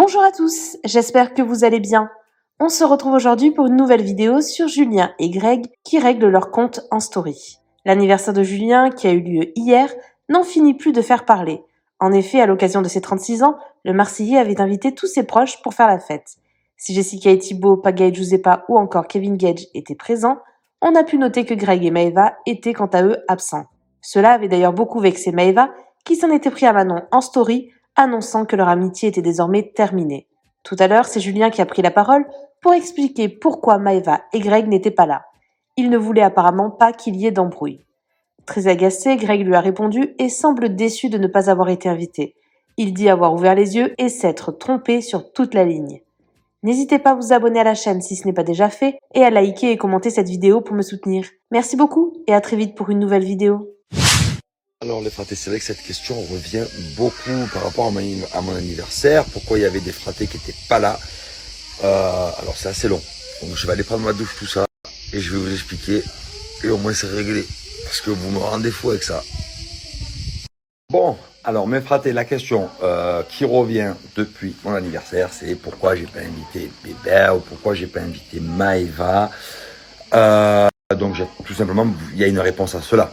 Bonjour à tous, j'espère que vous allez bien. On se retrouve aujourd'hui pour une nouvelle vidéo sur Julien et Greg qui règlent leur compte en story. L'anniversaire de Julien, qui a eu lieu hier, n'en finit plus de faire parler. En effet, à l'occasion de ses 36 ans, le Marseillais avait invité tous ses proches pour faire la fête. Si Jessica et Thibaut, Pagaille Giuseppa ou encore Kevin Gage étaient présents, on a pu noter que Greg et Maëva étaient quant à eux absents. Cela avait d'ailleurs beaucoup vexé Maëva, qui s'en était pris à Manon en story, annonçant que leur amitié était désormais terminée. Tout à l'heure, c'est Julien qui a pris la parole pour expliquer pourquoi Maëva et Greg n'étaient pas là. Il ne voulait apparemment pas qu'il y ait d'embrouille. Très agacé, Greg lui a répondu et semble déçu de ne pas avoir été invité. Il dit avoir ouvert les yeux et s'être trompé sur toute la ligne. N'hésitez pas à vous abonner à la chaîne si ce n'est pas déjà fait et à liker et commenter cette vidéo pour me soutenir. Merci beaucoup et à très vite pour une nouvelle vidéo. Alors les fratés, c'est vrai que cette question revient beaucoup par rapport à mon anniversaire. Pourquoi il y avait des fratés qui n'étaient pas là. Alors c'est assez long. Donc je vais aller prendre ma douche, tout ça. Et je vais vous expliquer. Et au moins c'est réglé. Parce que vous me rendez fou avec ça. Bon, alors mes fratés, la question qui revient depuis mon anniversaire, c'est pourquoi j'ai pas invité Bébé ou pourquoi j'ai pas invité Maëva. Donc tout simplement, il y a une réponse à cela.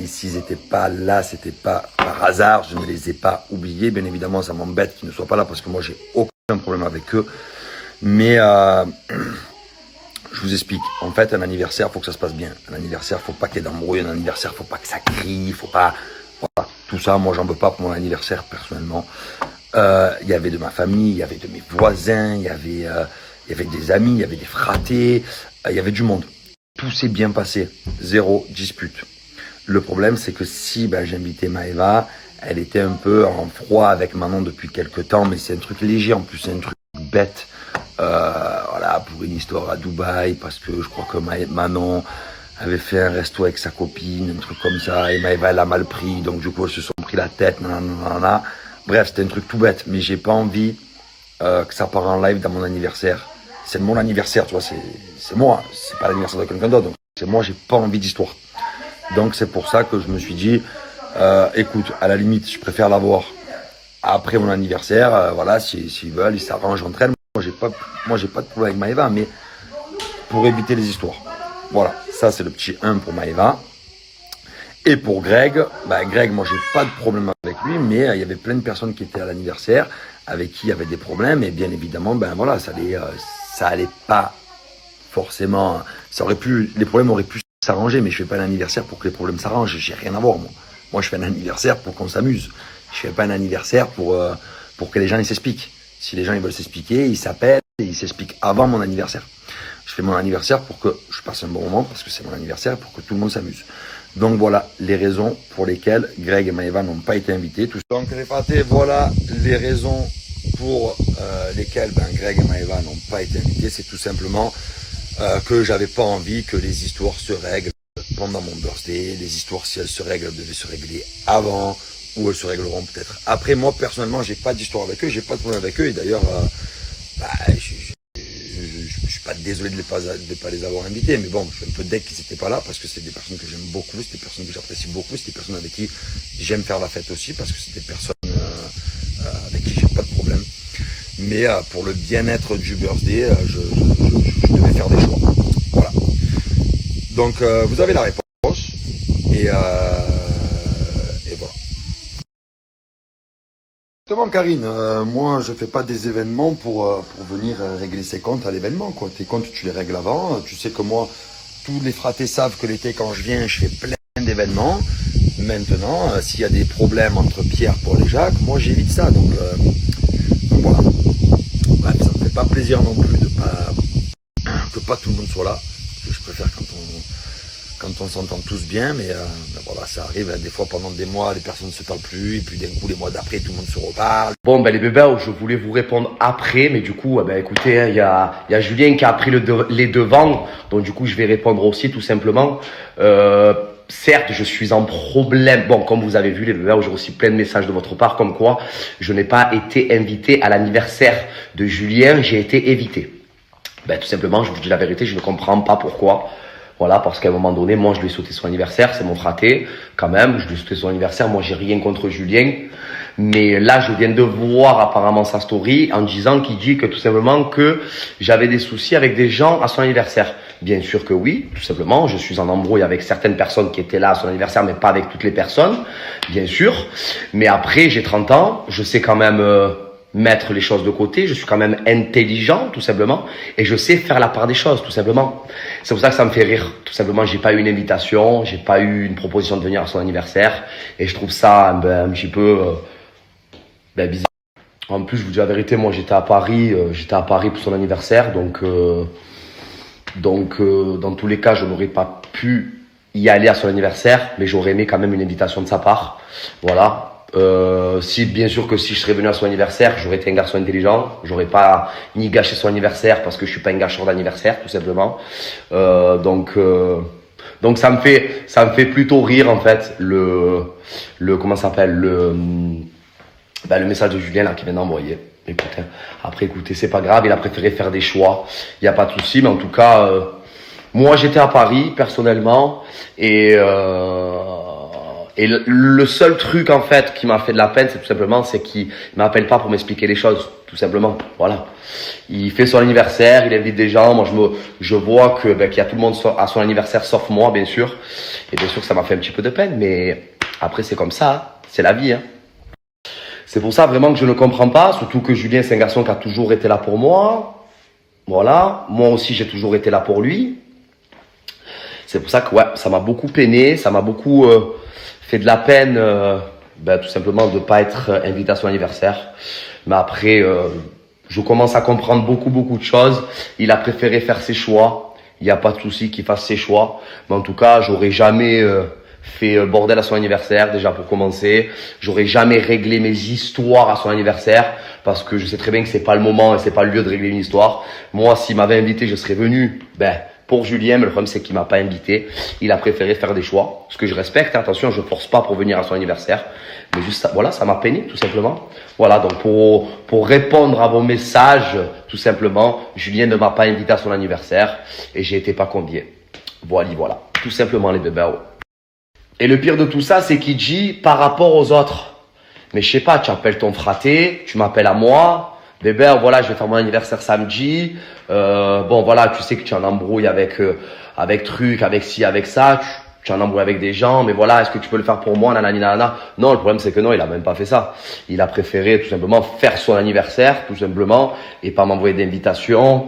S'ils n'étaient pas là, c'était pas par hasard, je ne les ai pas oubliés. Bien évidemment, ça m'embête qu'ils ne soient pas là parce que moi, j'ai aucun problème avec eux. Mais je vous explique. En fait, un anniversaire, faut que ça se passe bien. Un anniversaire, faut pas qu'il y ait d'embrouille. Un anniversaire, faut pas que ça crie, faut pas. Voilà. Tout ça, moi, j'en veux pas pour mon anniversaire personnellement. Il y avait de ma famille, il y avait de mes voisins, il y avait des amis, il y avait des fratés, il y avait du monde. Tout s'est bien passé, zéro dispute. Le problème, c'est que si j'ai invité Maëva, elle était un peu en froid avec Manon depuis quelques temps, mais c'est un truc léger, en plus c'est un truc bête. Voilà, pour une histoire à Dubaï, parce que je crois que Manon avait fait un resto avec sa copine, un truc comme ça, et Maëva elle a mal pris, donc du coup elles se sont pris la tête, nanana. Bref, c'était un truc tout bête, mais j'ai pas envie que ça part en live dans mon anniversaire. C'est mon anniversaire, tu vois, c'est moi, c'est pas l'anniversaire de quelqu'un d'autre, donc c'est moi, j'ai pas envie d'histoire. Donc c'est pour ça que je me suis dit, écoute, à la limite, je préfère l'avoir après mon anniversaire, voilà, s'ils veulent, ils s'arrangent entre elles. Moi j'ai pas de problème avec Maëva, mais pour éviter les histoires. Voilà, ça c'est le petit 1 pour Maëva. Et pour Greg, Greg, moi j'ai pas de problème avec lui, mais il y avait plein de personnes qui étaient à l'anniversaire, avec qui il y avait des problèmes, et bien évidemment, voilà, ça allait pas forcément, les problèmes auraient pu s'arranger, mais je fais pas un anniversaire pour que les problèmes s'arrangent, j'ai rien à voir, moi. Moi, je fais un anniversaire pour qu'on s'amuse. Je fais pas un anniversaire pour que les gens ils s'expliquent. Si les gens ils veulent s'expliquer, ils s'appellent et ils s'expliquent avant mon anniversaire. Je fais mon anniversaire pour que je passe un bon moment, parce que c'est mon anniversaire, pour que tout le monde s'amuse. Donc voilà les raisons pour lesquelles Greg et Maëva n'ont pas été invités. Donc les fratés, voilà les raisons pour lesquelles Greg et Maëva n'ont pas été invités. C'est tout simplement que j'avais pas envie que les histoires se règlent pendant mon birthday. Les histoires, si elles se règlent, elles devaient se régler avant, ou elles se régleront peut-être après. Moi personnellement, j'ai pas d'histoire avec eux, j'ai pas de problème avec eux, et d'ailleurs je suis pas désolé de pas les avoir invités, mais bon, je suis un peu deck qu'ils n'étaient pas là, parce que c'est des personnes que j'aime beaucoup, c'est des personnes que j'apprécie beaucoup, c'est des personnes avec qui j'aime faire la fête aussi, parce que c'est des personnes avec qui j'ai pas de problème. Mais pour le bien-être du birthday, je devais faire des choix. Voilà. Donc vous avez la réponse, et voilà. Exactement, Karine, moi je fais pas des événements pour venir régler ses comptes à l'événement, quoi. Tes comptes tu les règles avant, tu sais que moi, tous les fratés savent que l'été quand je viens, je fais plein d'événements. Maintenant, s'il y a des problèmes entre Pierre, Paul et Jacques, moi j'évite ça, donc voilà. Bref, ça me fait pas plaisir non plus que pas tout le monde soit là, parce que je préfère quand on s'entend tous bien, mais voilà, ça arrive, des fois pendant des mois, les personnes ne se parlent plus, et puis d'un coup, les mois d'après, tout le monde se reparle. Bon, les bébés, je voulais vous répondre après, mais du coup, écoutez, il y a Julien qui a pris les devants, donc du coup, je vais répondre aussi, tout simplement. Certes, je suis en problème. Bon, comme vous avez vu, les bébés, j'ai reçu plein de messages de votre part, comme quoi je n'ai pas été invité à l'anniversaire de Julien, j'ai été évité. Tout simplement, je vous dis la vérité, je ne comprends pas pourquoi. Voilà, parce qu'à un moment donné, moi, je lui ai sauté son anniversaire, c'est mon fraté, quand même, je lui ai sauté son anniversaire, moi, j'ai rien contre Julien. Mais là, je viens de voir apparemment sa story en disant qu'il dit que tout simplement que j'avais des soucis avec des gens à son anniversaire. Bien sûr que oui, tout simplement. Je suis en embrouille avec certaines personnes qui étaient là à son anniversaire, mais pas avec toutes les personnes, bien sûr. Mais après, j'ai 30 ans, je sais quand même mettre les choses de côté. Je suis quand même intelligent, tout simplement. Et je sais faire la part des choses, tout simplement. C'est pour ça que ça me fait rire. Tout simplement, j'ai pas eu une invitation, j'ai pas eu une proposition de venir à son anniversaire. Et je trouve ça un petit peu... bizarre. En plus, je vous dis la vérité, moi j'étais à Paris pour son anniversaire, donc dans tous les cas, je n'aurais pas pu y aller à son anniversaire, mais j'aurais aimé quand même une invitation de sa part. Voilà. Bien sûr que si je serais venu à son anniversaire, j'aurais été un garçon intelligent, j'aurais pas ni gâché son anniversaire parce que je suis pas un gâcheur d'anniversaire, tout simplement. Donc ça me fait plutôt rire en fait comment ça s'appelle le message de Julien là qui vient d'envoyer. Écoutez, c'est pas grave, il a préféré faire des choix. Il n'y a pas de souci, mais en tout cas, moi j'étais à Paris personnellement et le seul truc en fait qui m'a fait de la peine, c'est tout simplement qu'il m'appelle pas pour m'expliquer les choses, tout simplement. Voilà. Il fait son anniversaire, il invite des gens. Moi je vois qu'il y a tout le monde à son anniversaire sauf moi, bien sûr. Et bien sûr que ça m'a fait un petit peu de peine, mais après c'est comme ça, hein. C'est la vie, hein. C'est pour ça vraiment que je ne comprends pas, surtout que Julien c'est un garçon qui a toujours été là pour moi. Voilà, moi aussi j'ai toujours été là pour lui. C'est pour ça que ça m'a beaucoup peiné, ça m'a beaucoup fait de la peine tout simplement de ne pas être invité à son anniversaire. Mais après, je commence à comprendre beaucoup de choses. Il a préféré faire ses choix, il n'y a pas de souci qu'il fasse ses choix. Mais en tout cas, j'aurais jamais... fait bordel à son anniversaire, déjà pour commencer. J'aurais jamais réglé mes histoires à son anniversaire parce que je sais très bien que c'est pas le moment et c'est pas le lieu de régler une histoire. Moi, s'il m'avait invité, je serais venu pour Julien, mais le problème c'est qu'il m'a pas invité. Il a préféré faire des choix, ce que je respecte. Attention, je force pas pour venir à son anniversaire, mais juste voilà, ça m'a peiné tout simplement. Voilà, donc pour répondre à vos messages, tout simplement, Julien ne m'a pas invité à son anniversaire et j'ai été pas convié. Voilà, tout simplement les bébés. Et le pire de tout ça, c'est qu'il dit par rapport aux autres. Mais je sais pas, tu appelles ton fraté, tu m'appelles à moi. Bébé, voilà, je vais faire mon anniversaire samedi. Voilà, tu sais que tu en embrouilles avec truc, avec ci, avec ça. Tu en embrouilles avec des gens. Mais voilà, est-ce que tu peux le faire pour moi, nanani, nanana. Non, le problème c'est que non, il a même pas fait ça. Il a préféré tout simplement faire son anniversaire, tout simplement, et pas m'envoyer d'invitation.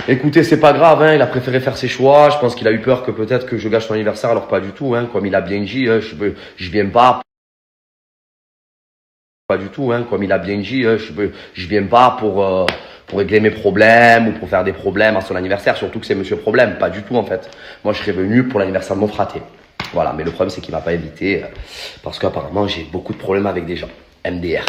Écoutez, c'est pas grave, hein, il a préféré faire ses choix. Je pense qu'il a eu peur que peut-être que je gâche son anniversaire, alors pas du tout, hein, comme il a bien dit, hein, je viens pas du tout, hein, comme il a bien dit, hein, je viens pas pour régler mes problèmes ou pour faire des problèmes à son anniversaire, surtout que c'est Monsieur Problème, pas du tout en fait. Moi, je serais venu pour l'anniversaire de mon fraté. Voilà, mais le problème c'est qu'il m'a pas invité parce qu'apparemment j'ai beaucoup de problèmes avec des gens. MDR.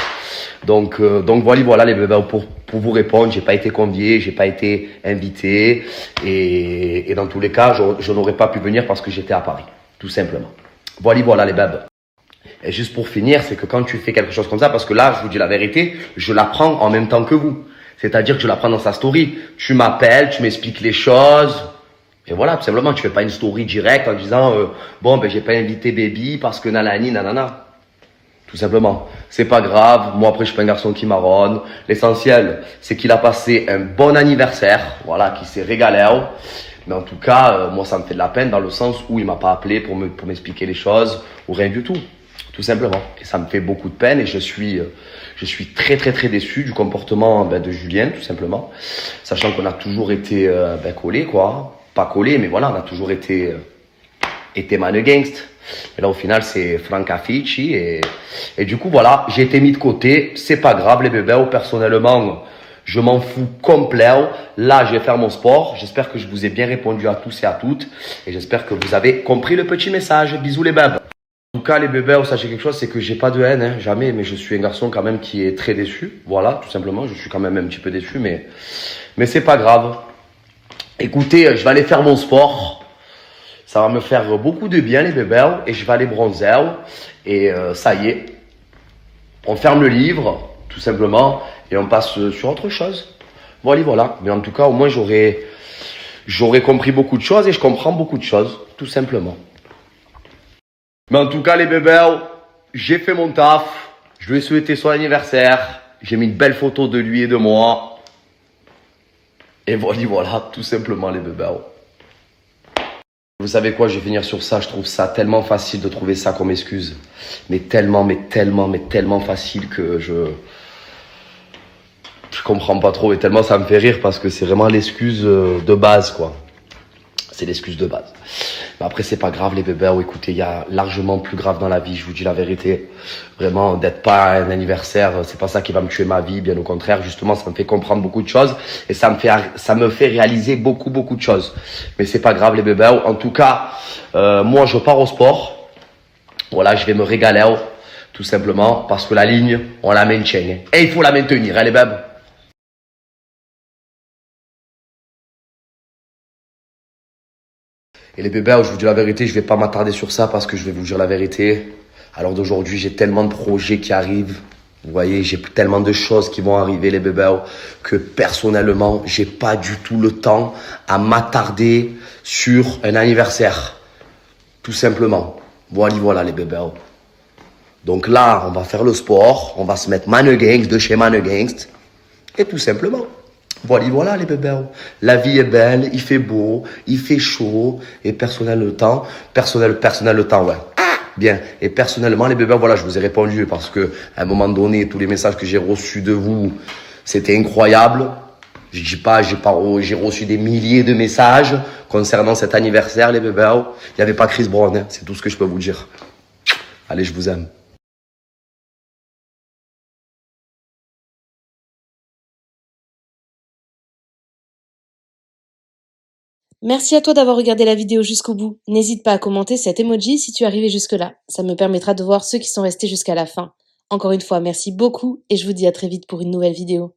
Donc voilà les bébés, pour vous répondre, j'ai pas été convié, j'ai pas été invité et dans tous les cas, je n'aurais pas pu venir parce que j'étais à Paris, tout simplement. Voilà les bébés. Et juste pour finir, c'est que quand tu fais quelque chose comme ça, parce que là, je vous dis la vérité, je l'apprends en même temps que vous. C'est-à-dire que je l'apprends dans sa story. Tu m'appelles, tu m'expliques les choses. Et voilà, tout simplement, tu fais pas une story directe en disant j'ai pas invité baby parce que nanani, nanana. Tout simplement. C'est pas grave. Moi, après, je suis pas un garçon qui marronne. L'essentiel, c'est qu'il a passé un bon anniversaire. Voilà, qu'il s'est régalé. Mais en tout cas, moi, ça me fait de la peine dans le sens où il m'a pas appelé pour m'expliquer les choses ou rien du tout. Tout simplement. Et ça me fait beaucoup de peine et je suis très déçu du comportement de Julien, tout simplement. Sachant qu'on a toujours été collés, quoi. Pas collés, mais voilà, on a toujours été mannequinst. Et là, au final, c'est Franca Fici. Et du coup, voilà, j'ai été mis de côté. C'est pas grave, les bébés. Personnellement, je m'en fous complet. Là, je vais faire mon sport. J'espère que je vous ai bien répondu à tous et à toutes. Et j'espère que vous avez compris le petit message. Bisous, les bébés. En tout cas, les bébés, sachez quelque chose, c'est que j'ai pas de haine, hein, jamais. Mais je suis un garçon quand même qui est très déçu. Voilà, tout simplement. Je suis quand même un petit peu déçu, mais c'est pas grave. Écoutez, je vais aller faire mon sport. Ça va me faire beaucoup de bien les bébés et je vais aller bronzer et ça y est, on ferme le livre tout simplement et on passe sur autre chose. Voilà. Mais en tout cas, au moins j'aurais compris beaucoup de choses et je comprends beaucoup de choses tout simplement. Mais en tout cas les bébés, j'ai fait mon taf, je lui ai souhaité son anniversaire, j'ai mis une belle photo de lui et de moi. Et voilà, tout simplement les bébés. Vous savez quoi, je vais finir sur ça, je trouve ça tellement facile de trouver ça comme excuse. Mais tellement facile que je comprends pas trop et tellement ça me fait rire parce que c'est vraiment l'excuse de base quoi. C'est l'excuse de base. Mais après c'est pas grave les bébés, écoutez, il y a largement plus grave dans la vie, je vous dis la vérité. Vraiment, d'être pas à un anniversaire, c'est pas ça qui va me tuer ma vie, bien au contraire, justement ça me fait comprendre beaucoup de choses et ça me fait réaliser beaucoup de choses. Mais c'est pas grave les bébés, en tout cas, moi je pars au sport. Voilà, je vais me régaler, tout simplement, parce que la ligne, on la maintient. Et il faut la maintenir, hein, les bébés. Et les bébés, je vous dis la vérité, je vais pas m'attarder sur ça parce que je vais vous dire la vérité. Alors d'aujourd'hui, j'ai tellement de projets qui arrivent. Vous voyez, j'ai tellement de choses qui vont arriver, les bébés, que personnellement, j'ai pas du tout le temps à m'attarder sur un anniversaire. Tout simplement. Voilà les bébés. Donc là, on va faire le sport, on va se mettre Mannequins de chez Mannequins. Et tout simplement. Voilà les bébés. La vie est belle, il fait beau, il fait chaud, et personnel le temps, ouais. Bien. Et personnellement, les bébés, voilà, je vous ai répondu parce que à un moment donné, tous les messages que j'ai reçus de vous, c'était incroyable. Je dis pas, j'ai reçu des milliers de messages concernant cet anniversaire, les bébés. Il n'y avait pas Chris Brown, hein, c'est tout ce que je peux vous dire. Allez, je vous aime. Merci à toi d'avoir regardé la vidéo jusqu'au bout. N'hésite pas à commenter cet emoji si tu es arrivé jusque-là. Ça me permettra de voir ceux qui sont restés jusqu'à la fin. Encore une fois, merci beaucoup et je vous dis à très vite pour une nouvelle vidéo.